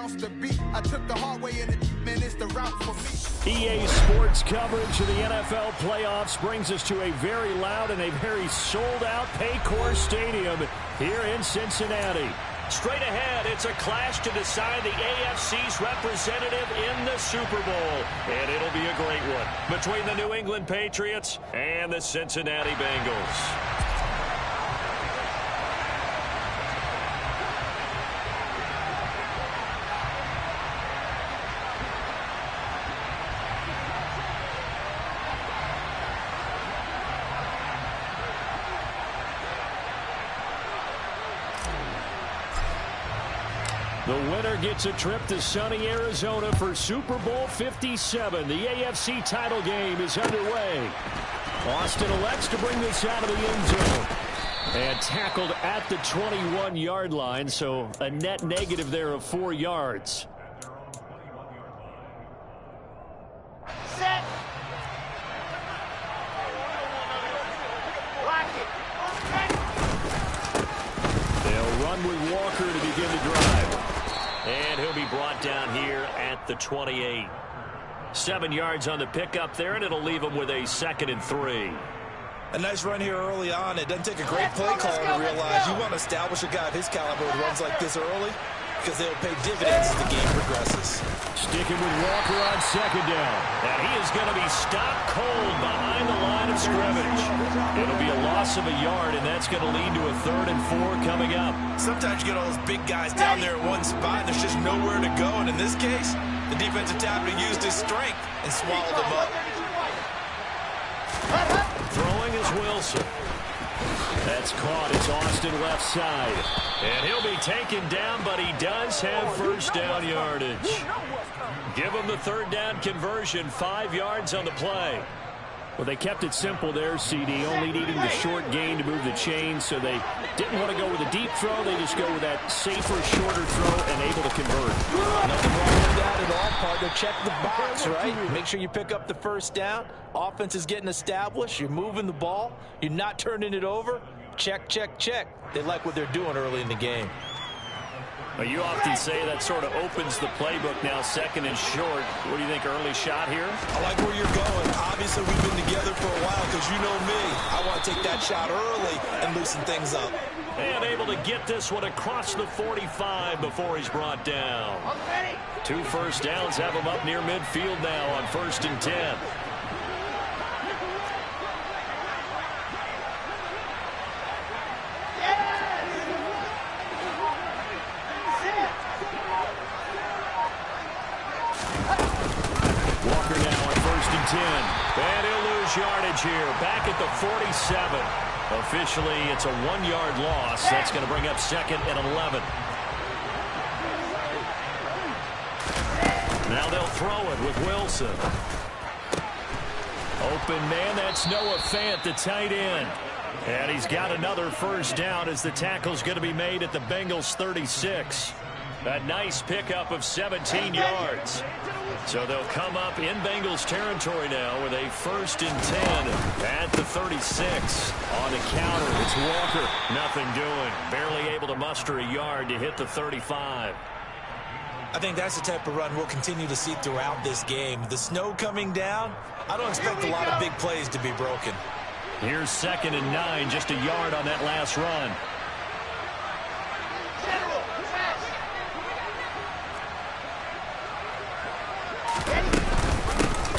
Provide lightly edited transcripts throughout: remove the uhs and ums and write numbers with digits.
lost the beat. I took the hard way in it, man, it's the route for me. EA Sports coverage of the NFL playoffs brings us to a very loud and a very sold-out Paycor Stadium here in Cincinnati. Straight ahead, it's a clash to decide the AFC's representative in the Super Bowl. And it'll be a great one between the New England Patriots and the Cincinnati Bengals. The winner gets a trip to sunny Arizona for Super Bowl 57. The AFC title game is underway. Austin elects to bring this out of the end zone. And tackled at the 21-yard line, so a net negative there of 4 yards. Set. Lock it. They'll run with Walker to begin the drive. And he'll be brought down here at the 28. 7 yards on the pickup there, and it'll leave him with a 2nd and 3. A nice run here early on. It doesn't take a great play caller to realize you want to establish a guy of his caliber who runs like this early because they'll pay dividends as the game progresses. Sticking with Walker on 2nd down. And he is going to be stopped cold behind the line of scrimmage. It'll be a loss of a yard, and that's going to lead to a 3rd and 4 coming up. Sometimes you get all those big guys down there in one spot, and there's just nowhere to go. And in this case, the defensive tackle used his strength and swallowed him up. Throwing is Wilson. That's caught. It's Austin left side. And he'll be taken down, but he does have first down yardage. Give him the 3rd down conversion, 5 yards on the play. Well, they kept it simple there, CD, only needing the short gain to move the chain, so they didn't want to go with a deep throw. They just go with that safer, shorter throw and able to convert. Nothing wrong with that at all, partner. Check the box, right? Make sure you pick up the first down. Offense is getting established. You're moving the ball. You're not turning it over. Check, check, check. They like what they're doing early in the game. Well, you often say that sort of opens the playbook now, 2nd and short. What do you think, early shot here? I like where you're going. Obviously, we've been together for a while because you know me. I want to take that shot early and loosen things up. And able to get this one across the 45 before he's brought down. 2 first downs have him up near midfield now on 1st and 10. Walker now on 1st and 10. And he'll lose yardage here. Back at the 47. Officially, it's a 1-yard loss. That's going to bring up 2nd and 11. Now they'll throw it with Wilson. Open man, that's Noah Fant, the tight end. And he's got another first down as the tackle's going to be made at the Bengals 36. A nice pickup of 17 yards. So they'll come up in Bengals territory now with a 1st and 10 at the 36. On the counter, it's Walker. Nothing doing. Barely able to muster a yard to hit the 35. I think that's the type of run we'll continue to see throughout this game. The snow coming down, I don't expect a lot of big plays to be broken. Here's 2nd and 9, just a yard on that last run.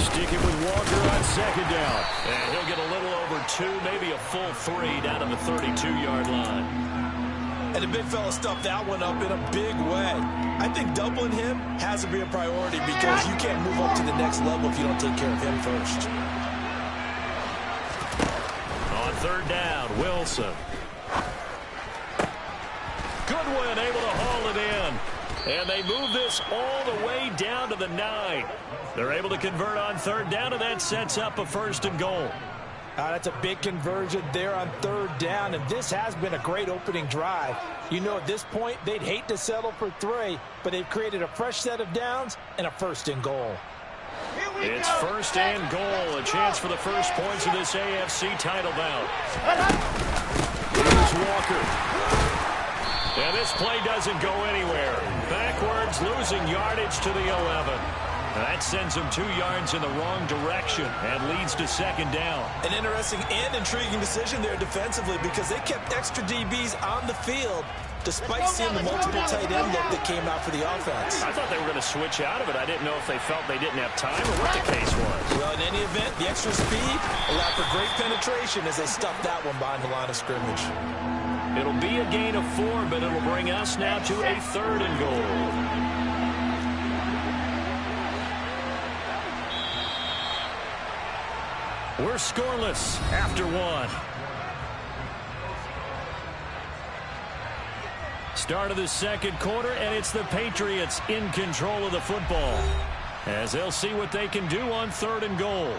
Sticking with Walker on 2nd down. And he'll get a little over 2, maybe a full 3 down to the 32-yard line. And the big fella stuffed that one up in a big way. I think doubling him has to be a priority because you can't move up to the next level if you don't take care of him first. On 3rd down, Wilson. Goodwin able to haul it in. And they move this all the way down to the 9. They're able to convert on 3rd down, and that sets up a 1st and goal. That's a big conversion there on 3rd down, and this has been a great opening drive. You know, at this point, they'd hate to settle for 3, but they've created a fresh set of downs and a 1st and goal. It's 1st and goal, a chance for the first points of this AFC title bout. Here's Walker. And this play doesn't go anywhere. Backwards, losing yardage to the 11. That sends them 2 yards in the wrong direction and leads to second down. An interesting and intriguing decision there defensively because they kept extra DBs on the field despite seeing the multiple tight end look that came out for the offense. I thought they were going to switch out of it. I didn't know if they felt they didn't have time or what the case was. Well, in any event, the extra speed allowed for great penetration as they stuffed that one behind the line of scrimmage. It'll be a gain of 4, but it'll bring us now to a 3rd and goal. We're scoreless after 1. Start of the second quarter, and it's the Patriots in control of the football as they'll see what they can do on 3rd and goal.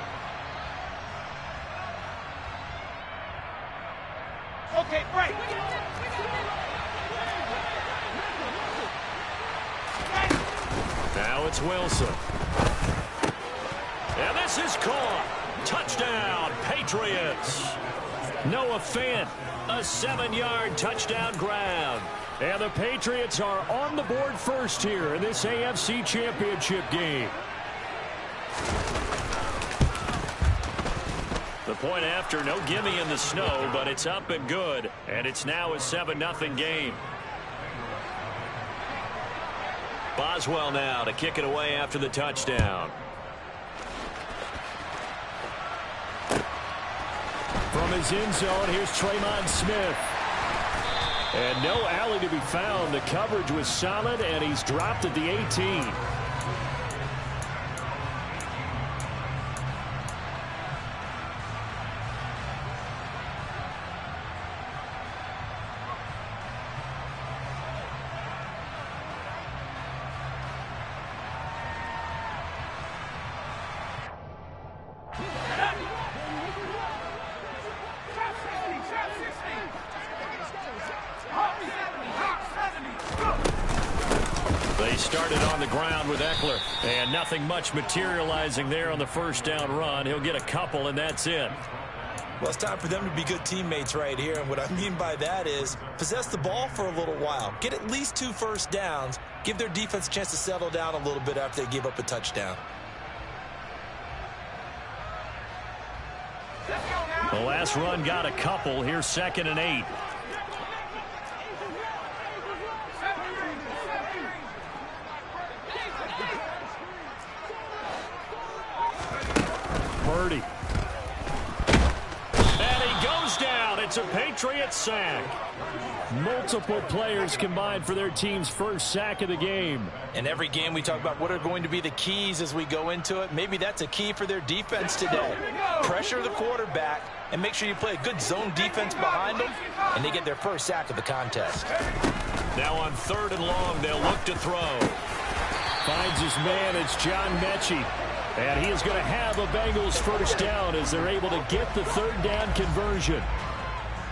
Okay, break. Now it's Wilson. And this is caught. Touchdown, Patriots. Noah Fant, a 7-yard touchdown grab. And the Patriots are on the board first here in this AFC Championship game. The point after, no gimme in the snow, but it's up and good. And it's now a 7-0 game. Boswell now to kick it away after the touchdown. From his end zone, here's Tremon Smith. And no alley to be found. The coverage was solid, and he's dropped at the 18. They started on the ground with Eckler, and nothing much materializing there on the first down run. He'll get a couple, and that's it. Well, it's time for them to be good teammates right here, and what I mean by that is possess the ball for a little while, get at least 2 first downs, give their defense a chance to settle down a little bit after they give up a touchdown. The last run got a couple. Here's 2nd and 8. Purdy. And he goes down. It's a Patriot sack. Multiple players combined for their team's first sack of the game. In every game we talk about what are going to be the keys as we go into it. Maybe that's a key for their defense today. Pressure the quarterback and make sure you play a good zone defense behind them, and they get their first sack of the contest. Now on 3rd and long, they'll look to throw. Finds his man. It's John Mechie. And he is going to have a Bengals first down as they're able to get the 3rd down conversion.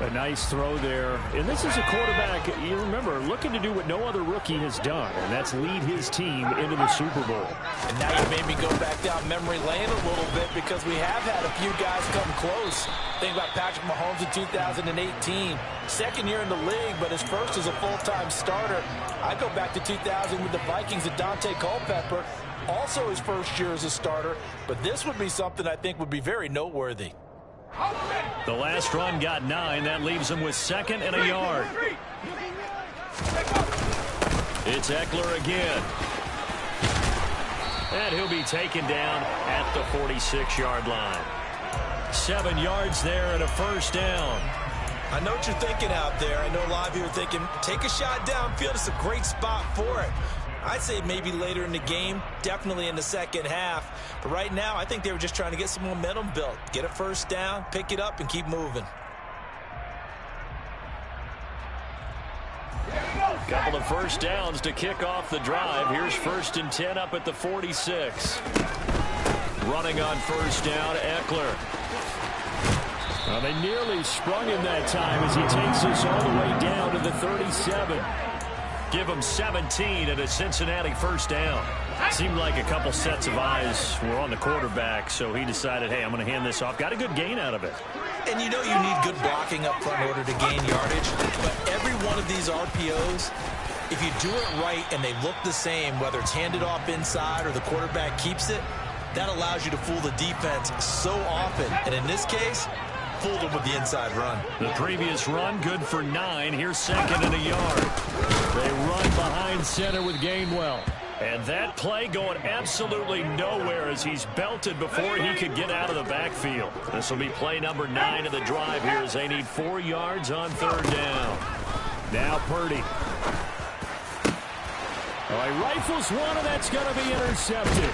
A nice throw there. And this is a quarterback, you remember, looking to do what no other rookie has done, and that's lead his team into the Super Bowl. And now you made me go back down memory lane a little bit because we have had a few guys come close. Think about Patrick Mahomes in 2018. 2nd year in the league, but his first as a full-time starter. I go back to 2000 with the Vikings and Dante Culpepper. Also his first year as a starter, but this would be something I think would be very noteworthy. The last run got 9. That leaves him with 2nd and a yard. It's Eckler again. And he'll be taken down at the 46-yard line. 7 yards there and a first down. I know what you're thinking out there. I know a lot of you are thinking, take a shot downfield. It's a great spot for it. I'd say maybe later in the game, definitely in the second half. But right now, I think they were just trying to get some momentum built. Get a first down, pick it up, and keep moving. Couple of first downs to kick off the drive. Here's 1st and 10 up at the 46. Running on first down, Eckler. Well, they nearly sprung him that time as he takes us all the way down to the 37. Give him 17 and a Cincinnati first down. Seemed like a couple sets of eyes were on the quarterback, so he decided, hey, I'm going to hand this off. Got a good gain out of it. And you know you need good blocking up front in order to gain yardage. But every one of these RPOs, if you do it right and they look the same, whether it's handed off inside or the quarterback keeps it, that allows you to fool the defense so often. And in this case, fooled them with the inside run. The previous run, good for 9. Here's 2nd and a yard. They run behind center with Gainwell. And that play going absolutely nowhere as he's belted before he could get out of the backfield. This will be play number 9 of the drive here as they need 4 yards on 3rd down. Now Purdy. Oh, he rifles one, and that's going to be intercepted.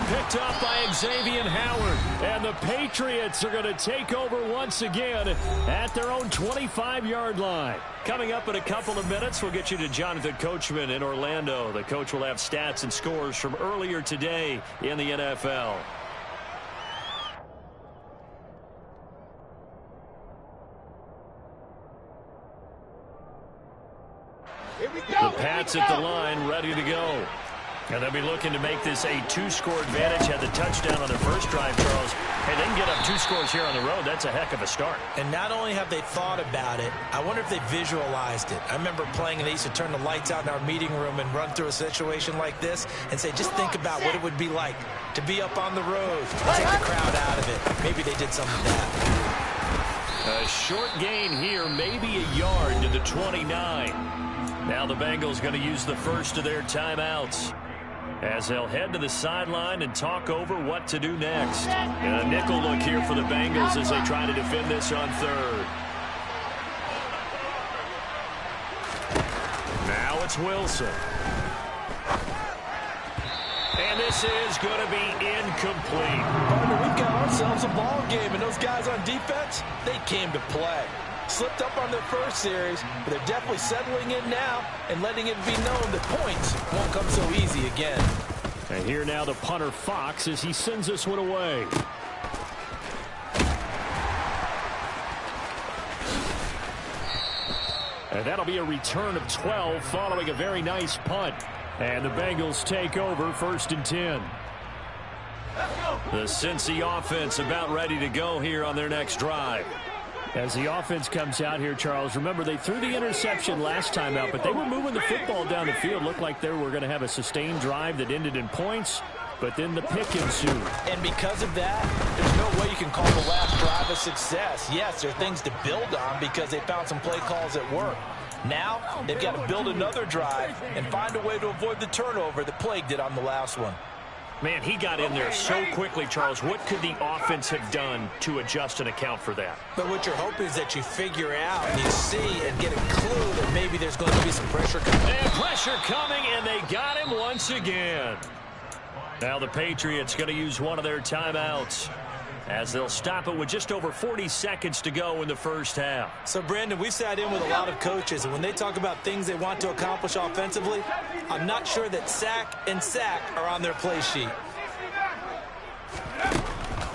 Picked up by Xavier Howard. And the Patriots are going to take over once again at their own 25-yard line. Coming up in a couple of minutes, we'll get you to Jonathan Coachman in Orlando. The coach will have stats and scores from earlier today in the NFL. The Pats at the line, ready to go. And they'll be looking to make this a 2-score advantage. Had the touchdown on their first drive, Charles. Hey, they can get up 2 scores here on the road. That's a heck of a start. And not only have they thought about it, I wonder if they visualized it. I remember playing and they used to turn the lights out in our meeting room and run through a situation like this and say, just think about what it would be like to be up on the road and take the crowd out of it. Maybe they did some of that. A short gain here, maybe a yard to the 29. Now the Bengals going to use the first of their timeouts as they'll head to the sideline and talk over what to do next. And a nickel look here for the Bengals as they try to defend this on 3rd. Now it's Wilson. And this is going to be incomplete. Partner, we've got ourselves a ball game, and those guys on defense, they came to play. Slipped up on their first series, but they're definitely settling in now and letting it be known that points won't come so easy again. And here now the punter Fox as he sends this one away. And that'll be a return of 12 following a very nice punt. And the Bengals take over 1st and 10. The Cincy offense about ready to go here on their next drive. As the offense comes out here, Charles, remember they threw the interception last time out, but they were moving the football down the field. Looked like they were going to have a sustained drive that ended in points, but then the pick ensued. And because of that, there's no way you can call the last drive a success. Yes, there are things to build on because they found some play calls that work. Now, they've got to build another drive and find a way to avoid the turnover that plagued it on the last one. Man, he got in there so quickly, Charles. What could the offense have done to adjust and account for that? But what you're hoping is that you figure out and you see and get a clue that maybe there's going to be some pressure coming. And pressure coming, and they got him once again. Now the Patriots going to use one of their timeouts as they'll stop it with just over 40 seconds to go in the first half. So, Brandon, we sat in with a lot of coaches, and when they talk about things they want to accomplish offensively, I'm not sure that sack and sack are on their play sheet.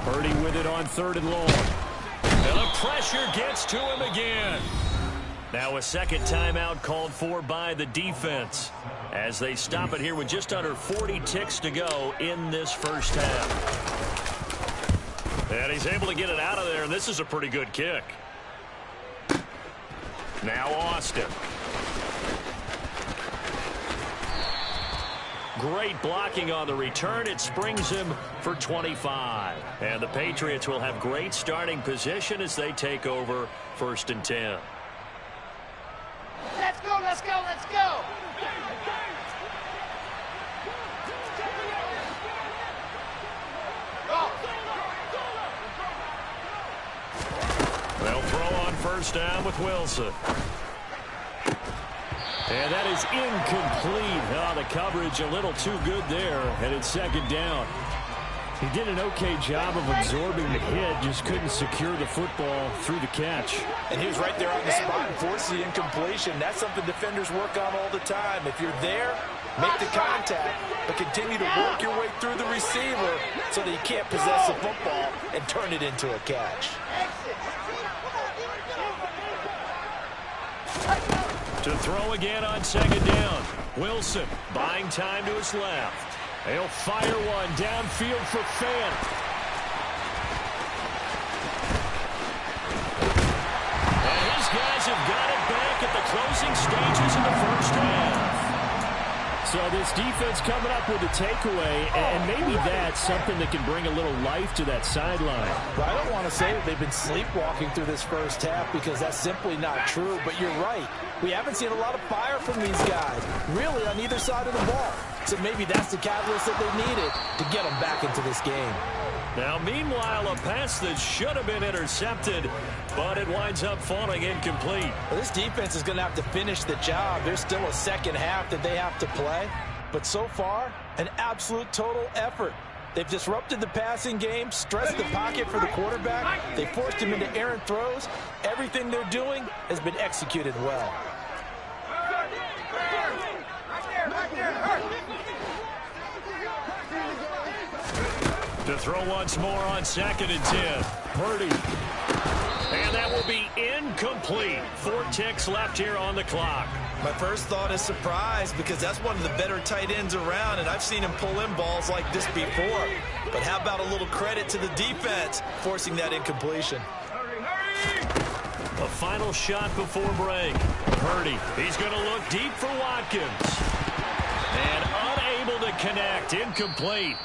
Purdy with it on 3rd and long. And the pressure gets to him again. Now a second timeout called for by the defense as they stop it here with just under 40 ticks to go in this first half. And he's able to get it out of there, and this is a pretty good kick. Now Austin. Great blocking on the return. It springs him for 25. And the Patriots will have great starting position as they take over 1st and 10. Let's go, let's go, let's go! They'll throw on 1st down with Wilson. And that is incomplete. Oh, the coverage a little too good there. And it's 2nd down. He did an okay job of absorbing the hit, just couldn't secure the football through the catch. And he was right there on the spot and forced the incompletion. That's something defenders work on all the time. If you're there, make the contact, but continue to work your way through the receiver so that you can't possess the football and turn it into a catch. To throw again on 2nd down. Wilson buying time to his left. He'll fire one downfield for Fant. So this defense coming up with a takeaway, and maybe that's something that can bring a little life to that sideline. Well, I don't want to say that they've been sleepwalking through this first half because that's simply not true, but you're right. We haven't seen a lot of fire from these guys, really, on either side of the ball. So maybe that's the catalyst that they needed to get them back into this game. Now, meanwhile, a pass that should have been intercepted, but it winds up falling incomplete. Well, this defense is going to have to finish the job. There's still a second half that they have to play. But so far, an absolute total effort. They've disrupted the passing game, stressed the pocket for the quarterback. They forced him into errant throws. Everything they're doing has been executed well. To throw once more on 2nd and 10. Purdy. And that will be incomplete. 4 ticks left here on the clock. My first thought is surprise because that's one of the better tight ends around, and I've seen him pull in balls like this before. But how about a little credit to the defense forcing that incompletion? A final shot before break. Purdy. He's going to look deep for Watkins. And unable to connect. Incomplete.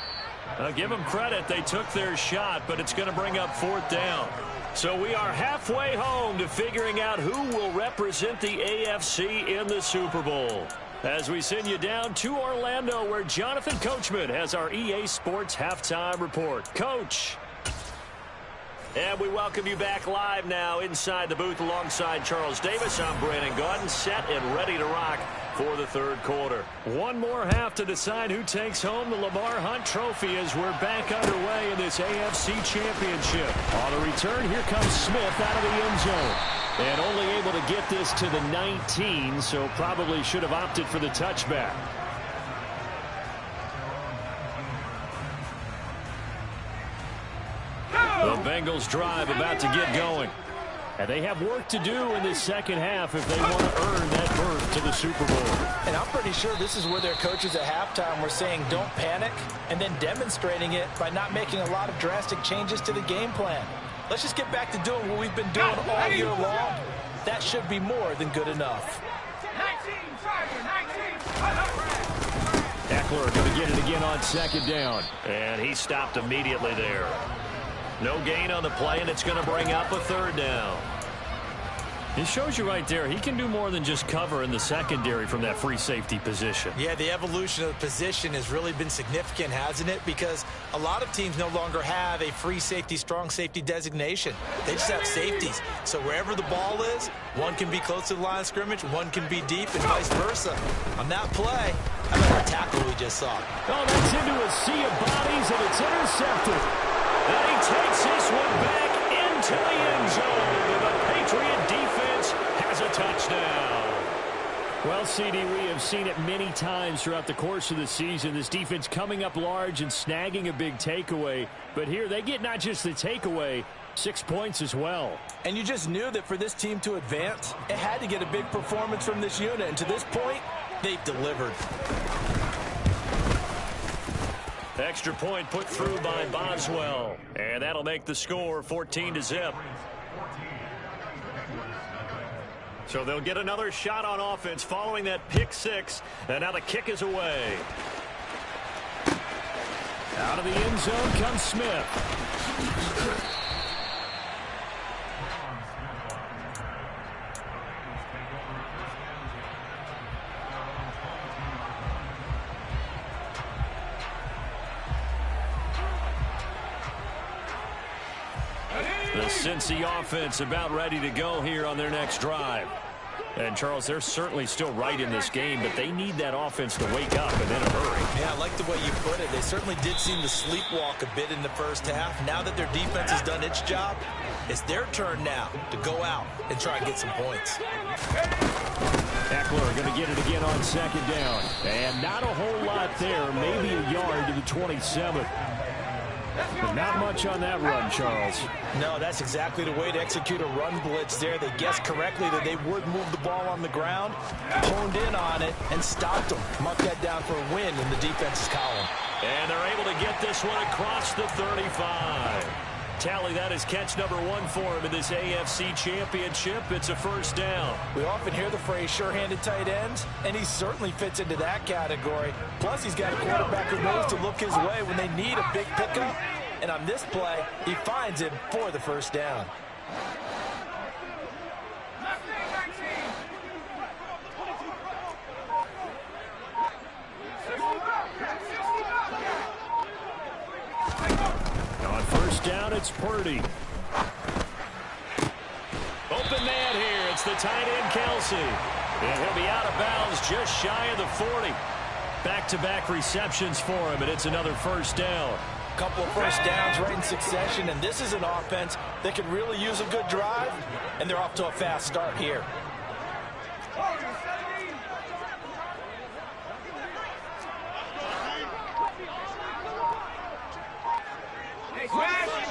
Give them credit. They took their shot, but it's going to bring up 4th down. So we are halfway home to figuring out who will represent the AFC in the Super Bowl. As we send you down to Orlando, where Jonathan Coachman has our EA Sports Halftime Report. Coach. And we welcome you back live now inside the booth alongside Charles Davis. I'm Brandon Gaudin, set and ready to rock for the 3rd quarter. One more half to decide who takes home the Lamar Hunt Trophy as we're back underway in this AFC Championship. On the return, here comes Smith out of the end zone. And only able to get this to the 19, so probably should have opted for the touchback. The Bengals drive about to get going. And they have work to do in this second half if they want to earn that berth to the Super Bowl. And I'm pretty sure this is where their coaches at halftime were saying don't panic and then demonstrating it by not making a lot of drastic changes to the game plan. Let's just get back to doing what we've been doing all year long. That should be more than good enough. Eckler going to get it again on 2nd down. And he stopped immediately there. No gain on the play, and it's going to bring up a 3rd down. It shows you right there, he can do more than just cover in the secondary from that free safety position. Yeah, the evolution of the position has really been significant, hasn't it? Because a lot of teams no longer have a free safety, strong safety designation. They just have safeties. So wherever the ball is, one can be close to the line of scrimmage, one can be deep, and vice versa. On that play, how about the tackle we just saw? Oh, that's into a sea of bodies, and it's intercepted. And he takes this one back into the end zone. And the Patriot defense has a touchdown. Well, CD, we have seen it many times throughout the course of the season. This defense coming up large and snagging a big takeaway. But here they get not just the takeaway, 6 points as well. And you just knew that for this team to advance, it had to get a big performance from this unit. And to this point, they've delivered. Extra point put through by Boswell. And that'll make the score 14-0. So they'll get another shot on offense following that pick 6. And now the kick is away. Out of the end zone comes Smith. The Cincy offense about ready to go here on their next drive. And, Charles, they're certainly still right in this game, but they need that offense to wake up and in a hurry. Yeah, I like the way you put it. They certainly did seem to sleepwalk a bit in the first half. Now that their defense has done its job, it's their turn now to go out and try and get some points. Eckler going to get it again on 2nd down. And not a whole lot there, maybe a yard to the 27th. But not much on that run, Charles. No, that's exactly the way to execute a run blitz there. They guessed correctly that they would move the ball on the ground, honed in on it, and stopped them. Mark that down for a win in the defense's column. And they're able to get this one across the 35. Tally that is catch number 1 for him in this AFC Championship. It's a first down. We often hear the phrase sure-handed tight ends, and he certainly fits into that category. Plus, he's got a quarterback who knows to look his way when they need a big pickup. And on this play, he finds him for the first down. On first down, it's Purdy. Open man here. It's the tight end, Kelsey. And he'll be out of bounds just shy of the 40. Back-to-back receptions for him, and it's another first down. Couple of first downs right in succession, and this is an offense that can really use a good drive, and they're off to a fast start here.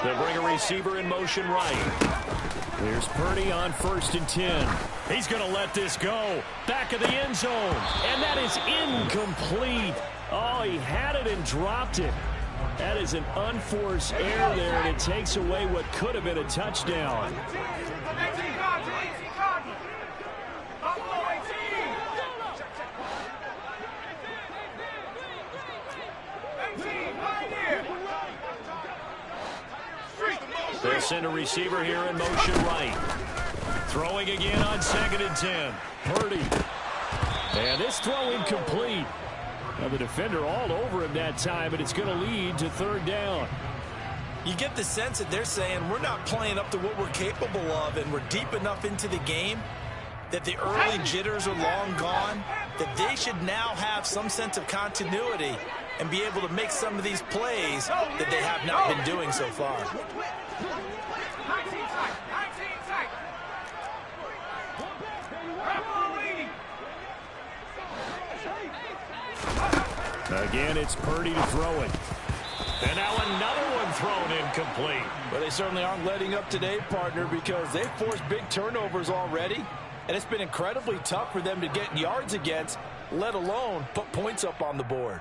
They'll bring a receiver in motion right. Here's Purdy on 1st and 10. He's going to let this go. Back of the end zone. And that is incomplete. Oh, he had it and dropped it. That is an unforced error there, and it takes away what could have been a touchdown. They'll send a receiver here in motion right. Throwing again on 2nd and 10. Purdy. And this throw incomplete. Now the defender all over him that time, but it's going to lead to 3rd down. You get the sense that they're saying we're not playing up to what we're capable of, and we're deep enough into the game that the early jitters are long gone, that they should now have some sense of continuity and be able to make some of these plays that they have not been doing so far. Again, it's Purdy to throw it. And now another one thrown incomplete. But they certainly aren't letting up today, partner, because they've forced big turnovers already. And it's been incredibly tough for them to get yards against, let alone put points up on the board.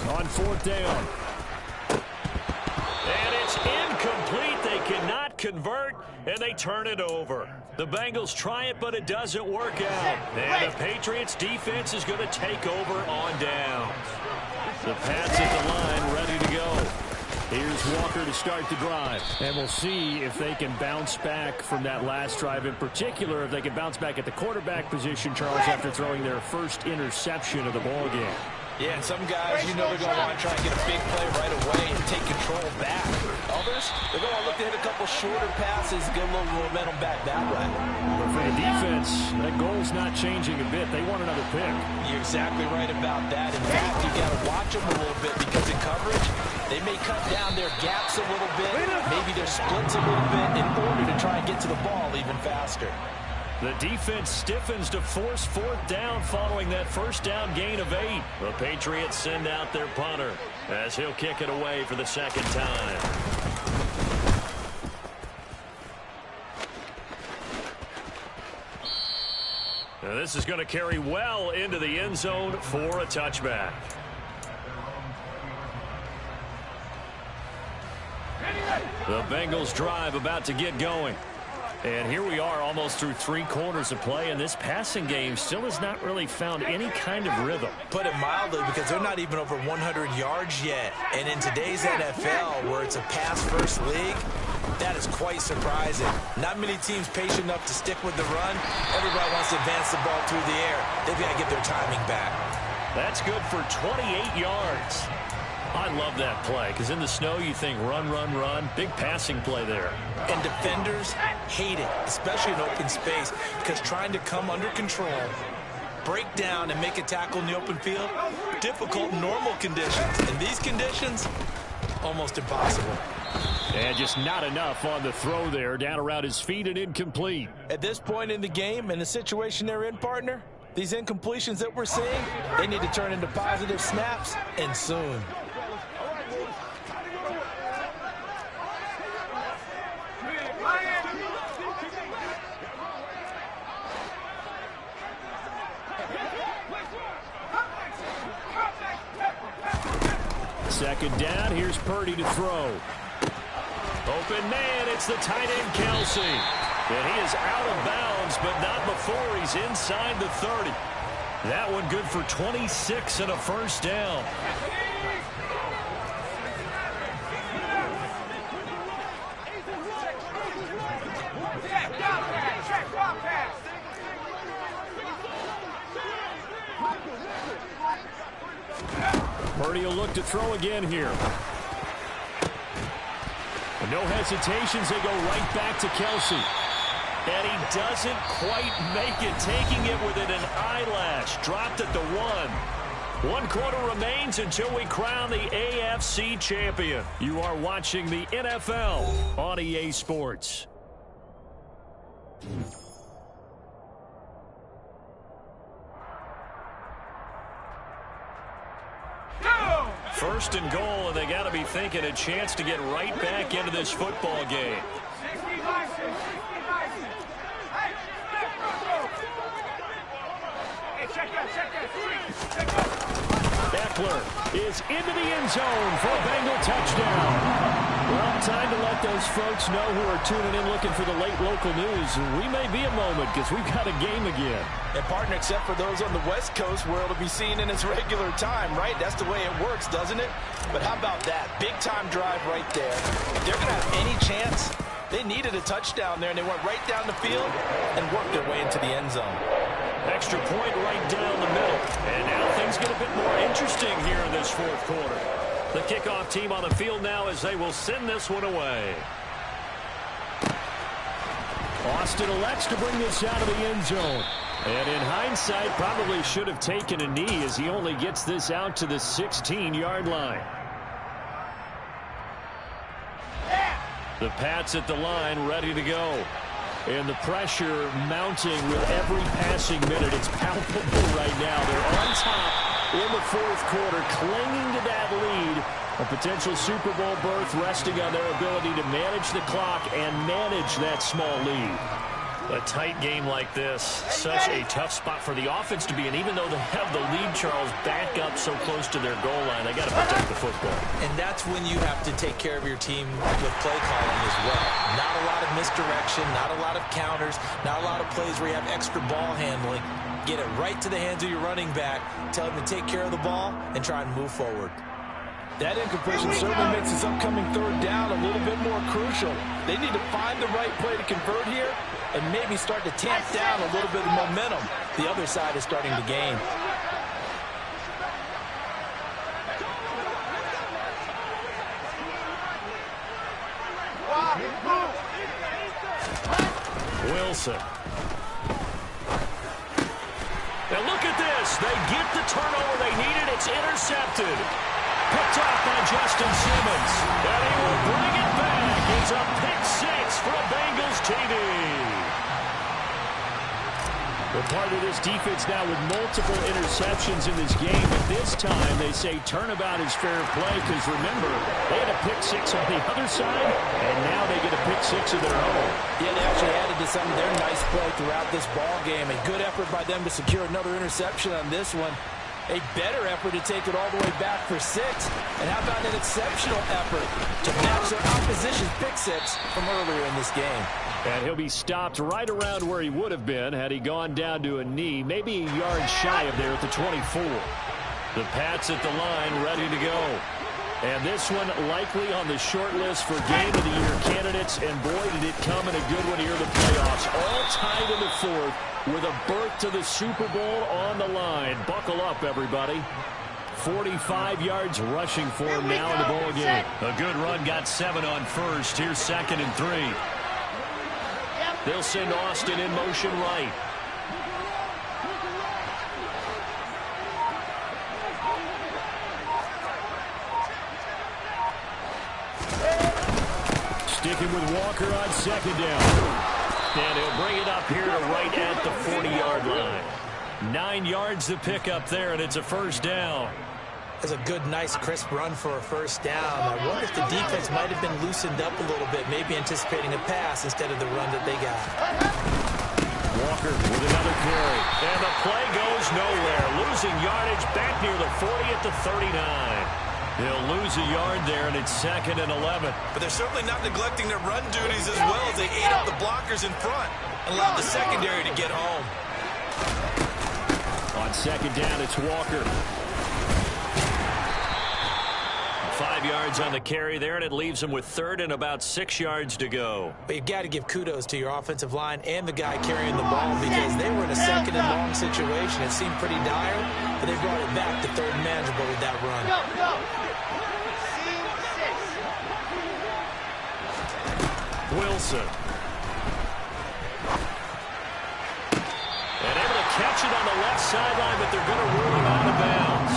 On 4th down. And it's incomplete. They cannot convert, and they turn it over. The Bengals try it, but it doesn't work out. And the Patriots defense is going to take over on downs. The pass at the line, ready to go. Here's Walker to start the drive. And we'll see if they can bounce back from that last drive. In particular, if they can bounce back at the quarterback position, Charles, after throwing their first interception of the ballgame. Yeah, and some guys, you know they're going to want to try and get a big play right away and take control back. Others, they're going to look to hit a couple shorter passes, get a little momentum back that way. But for the defense, that goal's not changing a bit. They want another pick. You're exactly right about that. In fact, you got to watch them a little bit because in coverage, they may cut down their gaps a little bit, maybe their splits a little bit in order to try and get to the ball even faster. The defense stiffens to force 4th down following that first down gain of 8. The Patriots send out their punter as he'll kick it away for the 2nd time. Now this is going to carry well into the end zone for a touchback. The Bengals drive about to get going. And here we are almost through 3 quarters of play, and this passing game still has not really found any kind of rhythm. Put it mildly, because they're not even over 100 yards yet. And in today's NFL, where it's a pass-first league, that is quite surprising. Not many teams patient enough to stick with the run. Everybody wants to advance the ball through the air. They've got to get their timing back. That's good for 28 yards. I love that play, because in the snow you think run, run, run. Big passing play there. And defenders hate it, especially in open space, because trying to come under control break down and make a tackle in the open field, difficult in normal conditions. In these conditions, almost impossible. And just not enough on the throw there. Down around his feet and incomplete. At this point in the game, in the situation they're in, partner, these incompletions that we're seeing, they need to turn into positive snaps, and soon. Second down, here's Purdy to throw. Open man, it's the tight end Kelsey. And he is out of bounds, but not before he's inside the 30. That one good for 26 and a first down. Purdy will look to throw again here. No hesitations, they go right back to Kelsey. And he doesn't quite make it, taking it within an eyelash. Dropped at the 1. 1 quarter remains until we crown the AFC champion. You are watching the NFL on EA Sports. First and goal, and they got to be thinking a chance to get right back into this football game. Eckler is into the end zone for a Bengal touchdown. Well, time to let those folks know who are tuning in looking for the late local news. We may be a moment because we've got a game again. And partner, except for those on the West Coast where it'll be seen in its regular time, right? That's the way it works, doesn't it? But how about that? Big time drive right there. If they're going to have any chance, they needed a touchdown there, and they went right down the field and worked their way into the end zone. Extra point right down the middle. And now things get a bit more interesting here in this fourth quarter. The kickoff team on the field now as they will send this one away. Austin elects to bring this out of the end zone. And in hindsight, probably should have taken a knee as he only gets this out to the 16-yard line. The Pats at the line, ready to go. And the pressure mounting with every passing minute. It's palpable right now. They're on top in the fourth quarter, clinging to that lead. A potential Super Bowl berth resting on their ability to manage the clock and manage that small lead. A tight game like this, such a tough spot for the offense to be in. Even though they have the lead, Charles, back up so close to their goal line, they got to protect the football. And that's when you have to take care of your team with play calling as well. Not a lot of misdirection, not a lot of counters, not a lot of plays where you have extra ball handling. Get it right to the hands of your running back, tell him to take care of the ball, and try and move forward. That incompletion certainly makes this upcoming third down a little bit more crucial. They need to find the right play to convert here and maybe start to tamp down a little bit of momentum the other side is starting to gain. Wilson. Now look at this. They get the turnover they needed. It's intercepted. Picked off by Justin Simmons. And he will bring it back. It's a pick six for a Bengals TD. Well, part of this defense now with multiple interceptions in this game. But this time they say turnabout is fair play because, remember, they had a pick six on the other side, and now they get a pick six of their own. Yeah, they actually added to some of their nice play throughout this ball game. A good effort by them to secure another interception on this one. A better effort to take it all the way back for 6. And how about an exceptional effort to match their opposition's pick six from earlier in this game. And he'll be stopped right around where he would have been had he gone down to a knee, maybe a yard shy of there at the 24. The Pats at the line, ready to go. And this one likely on the short list for Game of the Year candidates. And boy, did it come in a good one here in the playoffs. All tied in the fourth with a berth to the Super Bowl on the line. Buckle up, everybody. 45 yards rushing for him now in the ball game. A good run, got 7 on first. Here's 2nd and 3. They'll send Austin in motion right. Sticking with Walker on second down. And he'll bring it up here to right at the 40-yard line. 9 yards to pick up there, and it's a first down. That's a good, nice, crisp run for a first down. I wonder if the defense might have been loosened up a little bit, maybe anticipating a pass instead of the run that they got. Walker with another carry. And the play goes nowhere. Losing yardage back near the 40 at the 39. They'll lose a yard there, and it's 2nd and 11. But they're certainly not neglecting their run duties as well as they ate up the blockers in front and allowed the secondary to get home. On second down, it's Walker. 5 yards on the carry there, and it leaves them with 3rd and about 6 yards to go. But you've got to give kudos to your offensive line and the guy carrying the ball because they were in a 2nd and long situation. It seemed pretty dire, but they brought it back to 3rd and manageable with that run. Wilson. And able to catch it on the left sideline, but they're going to rule him out of bounds.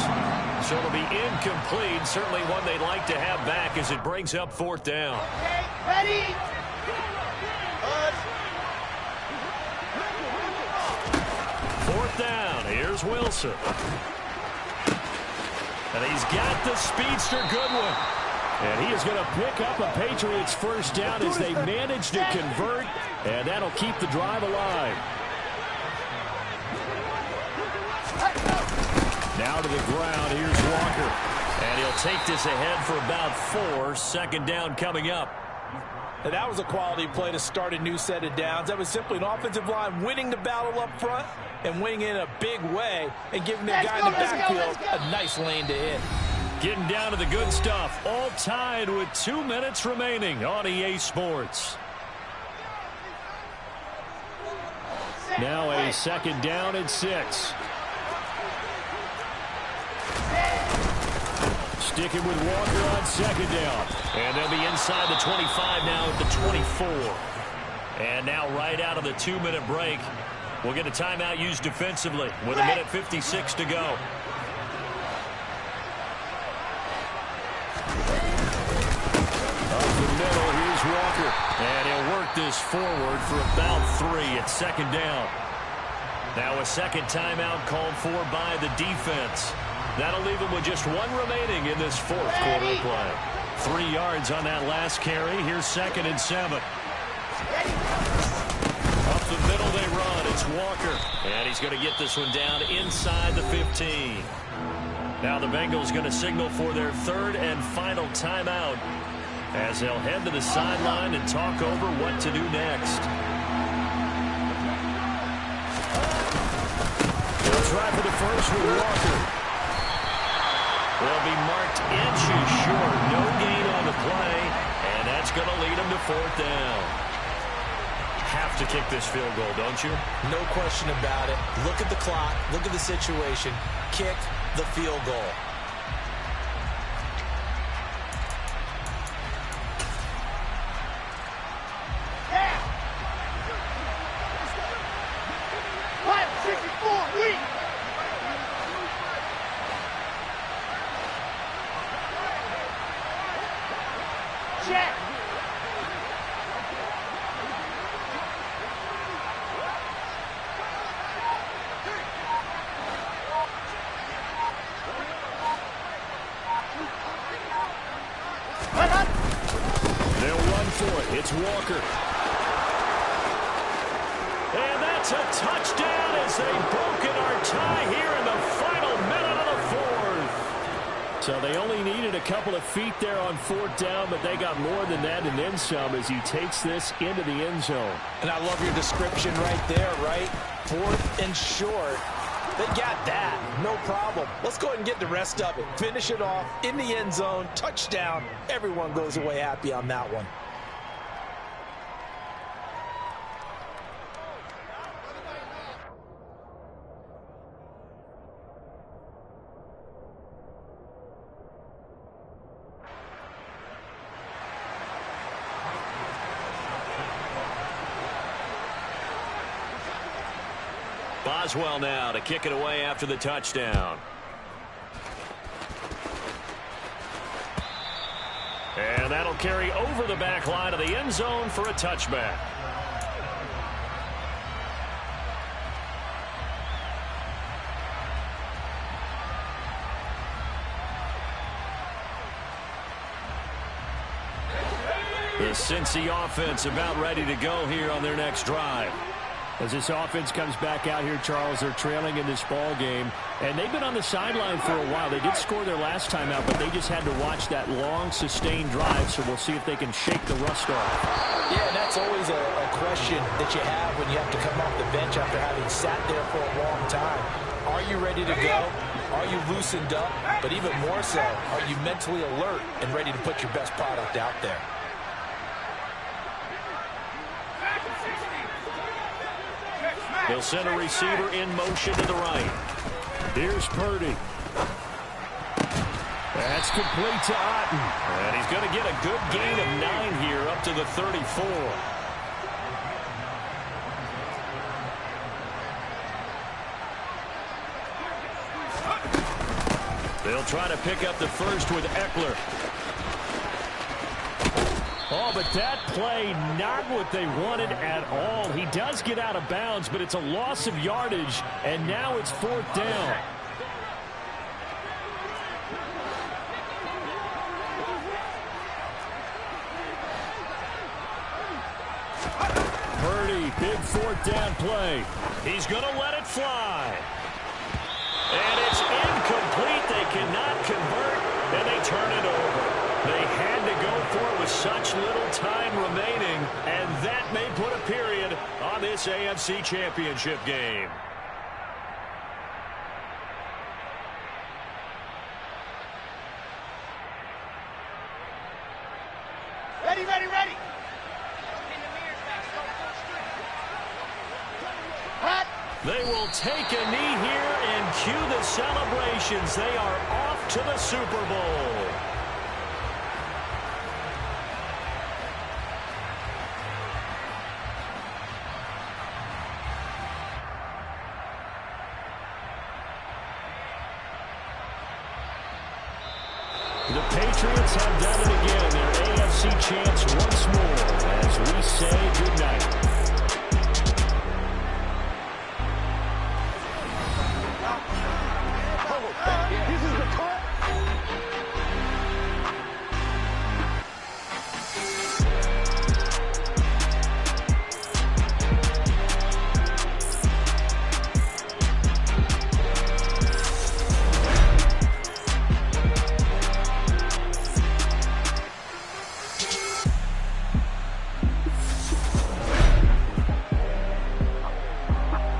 So it'll be incomplete. Certainly one they'd like to have back as it brings up 4th down. Okay, ready. Fourth down. Here's Wilson. And he's got the speedster Goodwin. And he is going to pick up a Patriots first down as they manage to convert. And that'll keep the drive alive. Now to the ground. Here's Walker. And he'll take this ahead for about 4. Second down coming up. And that was a quality play to start a new set of downs. That was simply an offensive line winning the battle up front and winning in a big way and giving the guy in the backfield a nice lane to hit. Getting down to the good stuff. All tied with 2 minutes remaining on EA Sports. Now a second down and 6. Sticking with Walker on second down. And they'll be inside the 25 now at the 24. And now right out of the 2-minute break, we'll get a timeout used defensively with 1:56 to go. Up the middle, here's Walker. And he'll work this forward for about 3 at second down. Now a second timeout called for by the defense. That'll leave him with just 1 remaining in this 4th quarter of play. 3 yards on that last carry. Here's 2nd and 7. Up the middle they run. It's Walker. And he's going to get this one down inside the 15. Now the Bengals going to signal for their 3rd and final timeout as they'll head to the sideline and talk over what to do next. They'll try for the first with Walker. Will be marked inches short. No gain on the play, and that's going to lead them to 4th down. Have to kick this field goal, don't you? No question about it. Look at the clock. Look at the situation. Kick the field goal. It's Walker. And that's a touchdown as they've broken our tie here in the final minute of the 4th. So they only needed a couple of feet there on 4th down, but they got more than that and then some as he takes this into the end zone. And I love your description right there, right? 4th and short. They got that. No problem. Let's go ahead and get the rest of it. Finish it off in the end zone. Touchdown. Everyone goes away happy on that one. Boswell now to kick it away after the touchdown. And that'll carry over the back line of the end zone for a touchback. The Cincy offense about ready to go here on their next drive. As this offense comes back out here, Charles, they're trailing in this ball game, and they've been on the sideline for a while. They did score their last time out, but they just had to watch that long, sustained drive, so we'll see if they can shake the rust off. Yeah, and that's always a question that you have when you have to come off the bench after having sat there for a long time. Are you ready to go? Are you loosened up? But even more so, are you mentally alert and ready to put your best product out there? They'll send a receiver in motion to the right. Here's Purdy. That's complete to Otten. And he's going to get a good gain of 9 here up to the 34. They'll try to pick up the first with Eckler. Oh, but that play, not what they wanted at all. He does get out of bounds, but it's a loss of yardage, and now it's 4th down. Purdy, big 4th down play. He's going to let it fly. And it's incomplete. They cannot convert, and they turn it over. They had to go for it with such little time remaining, and that may put a period on this AFC Championship game. Ready, ready, ready. Hot. They will take a knee here and cue the celebrations. They are off to the Super Bowl. The Patriots have done it again. Their AFC champs once more.